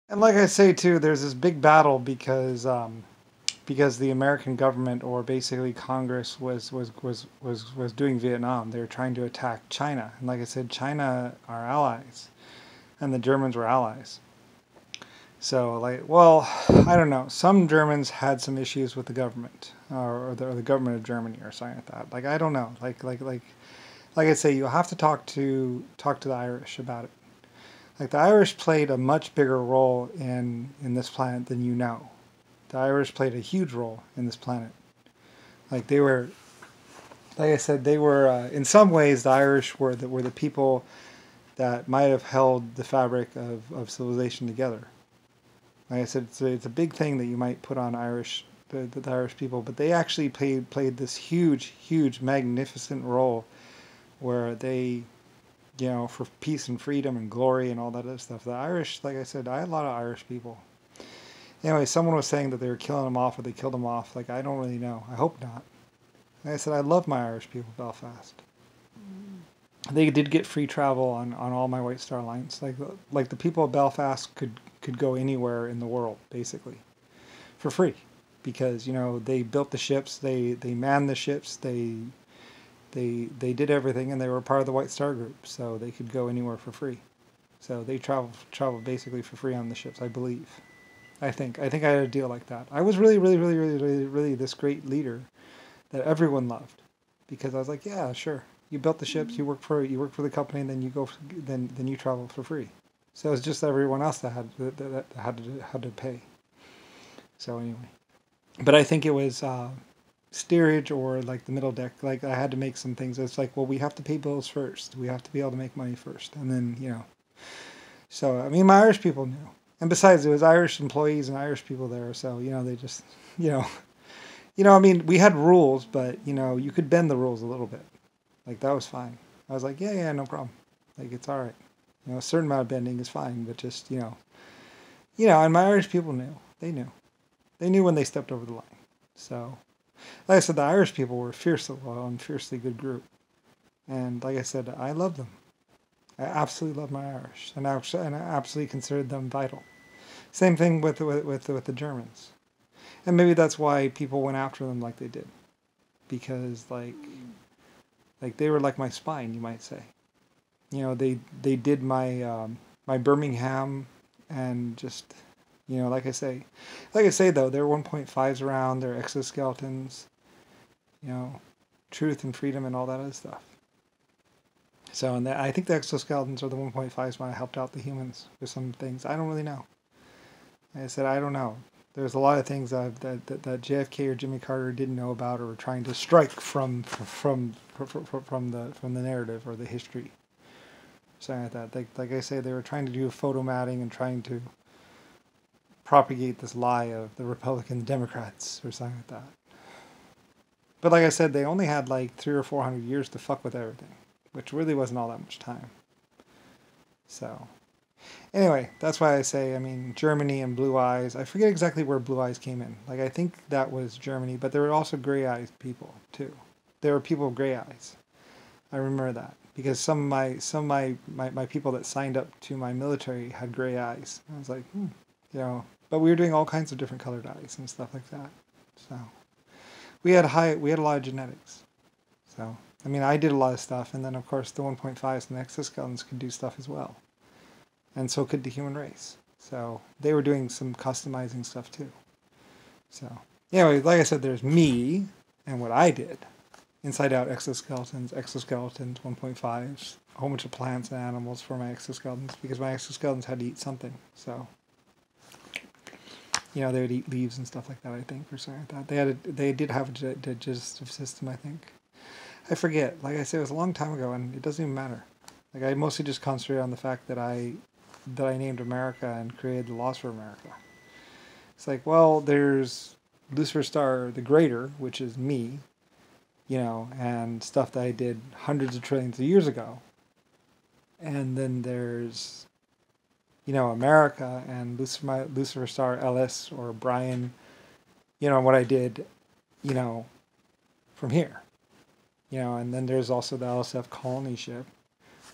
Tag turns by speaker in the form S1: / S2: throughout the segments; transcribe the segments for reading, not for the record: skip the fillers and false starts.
S1: And like I say too, there's this big battle because the American government or basically Congress was doing Vietnam. They were trying to attack China, and like I said, China are allies, and the Germans were allies. So like, well, I don't know. Some Germans had some issues with the government or the government of Germany or something like that. Like I don't know. Like I say, you'll have to talk to the Irish about it. Like the Irish played a much bigger role in this planet than you know. The Irish played a huge role in this planet. Like they were, like I said, they were in some ways the Irish were the people that might have held the fabric of civilization together. Like I said, it's a big thing that you might put on the Irish people, but they actually played this huge, magnificent role where they, for peace and freedom and glory and all that other stuff. The Irish, like I said, I had a lot of Irish people. Anyway, someone was saying that they were killing them off or they killed them off. Like, I don't really know. I hope not. Like I said, I love my Irish people, Belfast. They did get free travel on all my White Star lines. Like the people of Belfast could go anywhere in the world, basically, for free. Because, they built the ships, they manned the ships, they did everything, and they were part of the White Star group, so they could go anywhere for free. So they travel basically for free on the ships, I believe. I think I had a deal like that. I was really this great leader that everyone loved because I was like, yeah, sure. You built the ships, you work for the company, and then then you travel for free. So it's just everyone else that had to pay. So anyway, but I think it was steerage or like the middle deck. Like I had to make some things. It's like, well, we have to pay bills first. We have to be able to make money first, and then. So I mean, my Irish people knew, and besides, it was Irish employees and Irish people there, so they just you know I mean, we had rules, but you could bend the rules a little bit. Like that was fine. I was like, yeah, no problem. Like it's all right. A certain amount of bending is fine, but just and my Irish people knew. They knew when they stepped over the line. So, like I said, the Irish people were fiercely loyal and fiercely good group, and like I said, I love them. I absolutely love my Irish, and I absolutely considered them vital. Same thing with the Germans, and maybe that's why people went after them like they did, because like they were like my spine, you might say. They did my Birmingham, and just like I say though, their 1.5s around, their exoskeletons, you know, truth and freedom and all that other stuff. So, and I think the exoskeletons or the 1.5s might have helped out the humans with some things. I don't really know. Like I said, I don't know. There's a lot of things that JFK or Jimmy Carter didn't know about or were trying to strike from the narrative or the history. Something like that. Like I say, they were trying to do photo matting and trying to propagate this lie of the Republican Democrats or something like that. But like I said, they only had like 300 or 400 years to fuck with everything, which really wasn't all that much time. So, anyway, that's why I say, I mean, Germany and Blue Eyes. I forget exactly where Blue Eyes came in. Like, I think that was Germany, but there were also Gray Eyes people, too. There were people with gray eyes. I remember that. Because some of my people that signed up to my military had gray eyes. I was like, But we were doing all kinds of different colored eyes and stuff like that. So, we had a lot of genetics. So, I mean, I did a lot of stuff, and then of course the 1.5s and the exoskeletons could do stuff as well, and so could the human race. So they were doing some customizing stuff too. So anyway, like I said, there's me and what I did. Inside out exoskeletons, 1.5s, a whole bunch of plants and animals for my exoskeletons because my exoskeletons had to eat something. So they would eat leaves and stuff like that. I think or something like that. They did have a digestive system. I think. I forget. Like I said, it was a long time ago, and it doesn't even matter. Like I mostly just concentrated on the fact that I named America and created the laws for America. It's like, well, there's Lucifer Star the Greater, which is me, and stuff that I did hundreds of trillions of years ago. And then there's, America and Lucifer Star Ellis or Brian, what I did, from here. And then there's also the LSF colony ship.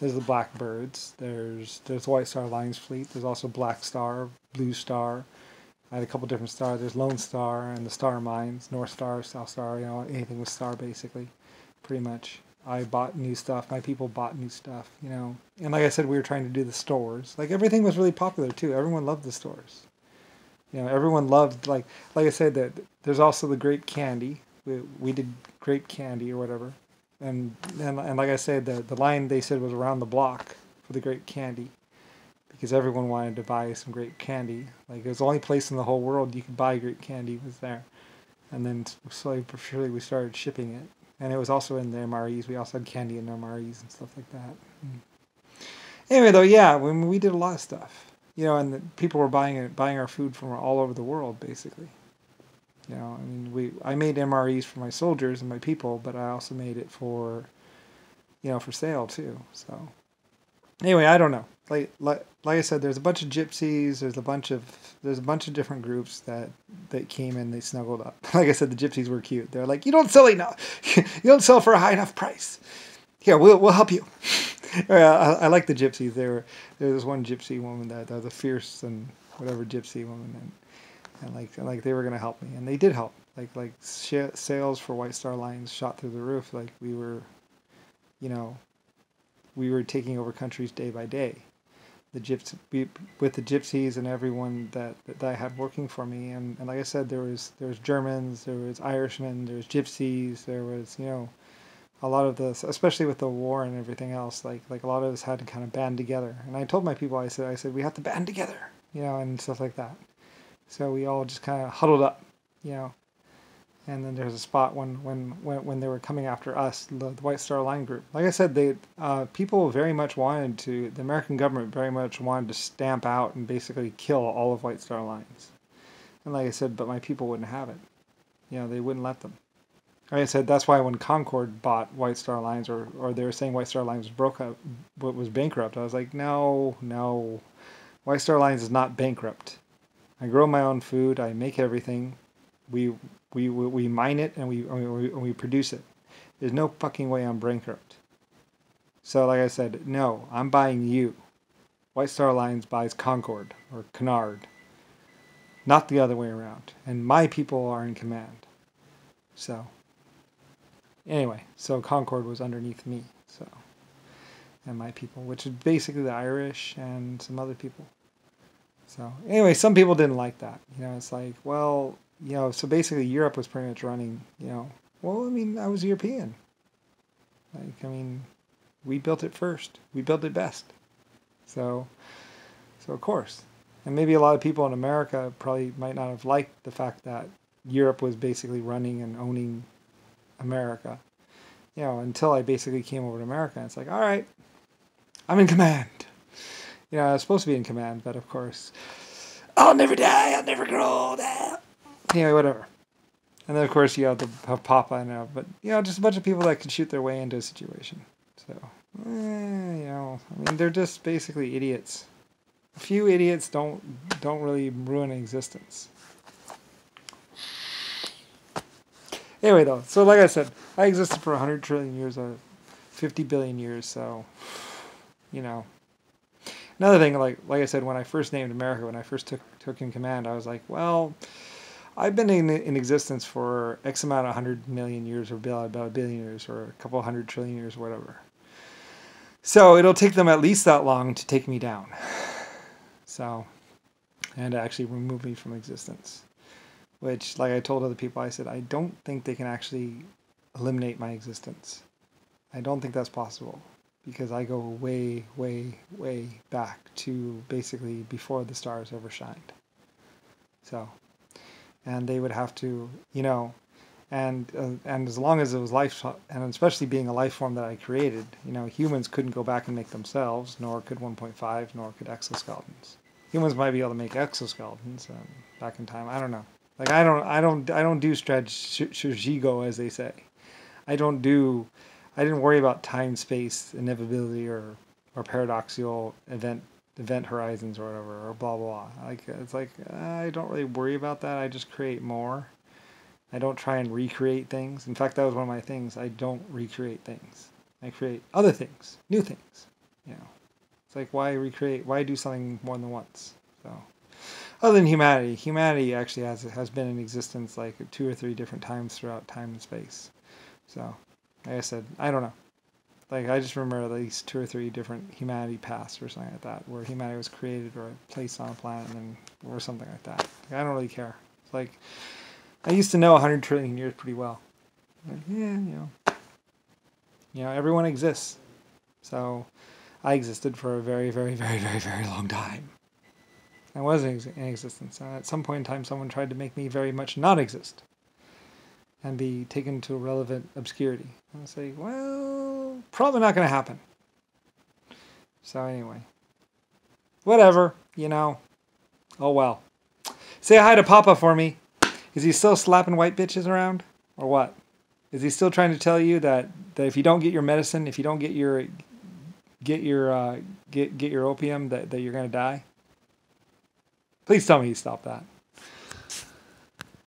S1: There's the Blackbirds. There's the White Star Alliance fleet. There's also Black Star, Blue Star. I had a couple different stars. There's Lone Star and the Star Mines, North Star, South Star. You know, anything with star basically, pretty much. I bought new stuff. My people bought new stuff. You know, and like I said, we were trying to do the stores. Like everything was really popular too. Everyone loved the stores. You know, everyone loved like I said that there's also the grape candy. We did grape candy or whatever, and like I said, the line they said was around the block for the grape candy, because everyone wanted to buy some grape candy. Like it was the only place in the whole world you could buy grape candy was there, and then slowly but surely we started shipping it, and it was also in the MREs. We also had candy in the MREs and stuff like that. Anyway, though, yeah, we did a lot of stuff. You know, and the people were buying our food from all over the world, basically. You know, I mean, I made MREs for my soldiers and my people, but I also made it for, you know, for sale too. So, anyway, I don't know. Like I said, there's a bunch of gypsies. There's a bunch of different groups that came in. They snuggled up. Like I said, the gypsies were cute. They're like, you don't sell enough. You don't sell for a high enough price. Here, we'll help you. I like the gypsies. There was one gypsy woman that was a fierce and whatever gypsy woman, and like they were gonna help me, and they did help. Like sales for White Star Lines shot through the roof. Like we were, you know, we were taking over countries day by day. With the gypsies and everyone that I had working for me, and like I said, there was Germans, there was Irishmen, there was gypsies, there was, you know, a lot of this, especially with the war and everything else, like a lot of us had to kind of band together. And I told my people, I said we have to band together, you know, and stuff like that. So we all just kind of huddled up, you know. And then there's a spot when they were coming after us, the White Star Line group. Like I said, people very much wanted to, the American government very much wanted to stamp out and basically kill all of White Star Lines. And like I said, but my people wouldn't have it. You know, they wouldn't let them. Like I said, that's why when Concord bought White Star Lines, or they were saying White Star Lines was bankrupt, I was like, no, White Star Lines is not bankrupt. I grow my own food, I make everything, we mine it, and we produce it. There's no fucking way I'm bankrupt. So like I said, no, I'm buying you. White Star Lines buys Concord or Canard, not the other way around. And my people are in command. So. Anyway, so Concord was underneath me, so, and my people, which is basically the Irish and some other people. So anyway, some people didn't like that. You know, it's like, well, you know, so basically Europe was pretty much running, you know, well, I mean, I was European. Like, I mean, we built it first. We built it best. So of course. And maybe a lot of people in America probably might not have liked the fact that Europe was basically running and owning America, you know, until I basically came over to America. And it's like, all right, I'm in command. You know, I was supposed to be in command, but of course, I'll never die, I'll never grow old. Anyway, whatever. And then of course you have Papa and but you know, just a bunch of people that can shoot their way into a situation. So, you know, I mean, they're just basically idiots. A few idiots don't really ruin an existence. Anyway, though, so like I said, I existed for 100 trillion years, 50 billion years, so, you know. Another thing, like I said, when I first named America, when I first took in command, I was like, well, I've been in existence for X amount of 100 million years, or about a billion years, or a couple 100 trillion years, or whatever. So it'll take them at least that long to take me down. So, and to actually remove me from existence. Which, like I told other people, I said, I don't think they can actually eliminate my existence. I don't think that's possible. Because I go way, way, way back to basically before the stars ever shined. So, and they would have to, you know, and as long as it was life, and especially being a life form that I created, you know, humans couldn't go back and make themselves, nor could 1.5, nor could exoskeletons. Humans might be able to make exoskeletons back in time. I don't know. Like I don't do strategico, as they say. I didn't worry about time, space, inevitability, or paradoxical event horizons or whatever, or blah blah. Like it's like I don't really worry about that. I just create more. I don't try and recreate things. In fact, that was one of my things. I don't recreate things. I create other things, new things. You know, it's like, why recreate? Why do something more than once? So, other than humanity actually has been in existence like 2 or 3 different times throughout time and space. So, like I said, I don't know. Like, I just remember at least 2 or 3 different humanity paths or something like that, where humanity was created or placed on a planet, and or something like that. Like, I don't really care. It's like, I used to know 100 trillion years pretty well. Like, yeah, everyone exists. So, I existed for a very, very, very, very, very long time. I was in existence, and at some point in time, someone tried to make me very much not exist and be taken to irrelevant obscurity. And I say, well, probably not going to happen. So anyway, whatever, Oh well. Say hi to Papa for me. Is he still slapping white bitches around, or what? Is he still trying to tell you that if you don't get your medicine, if you don't get your opium, that you're going to die? Please tell me he stopped that.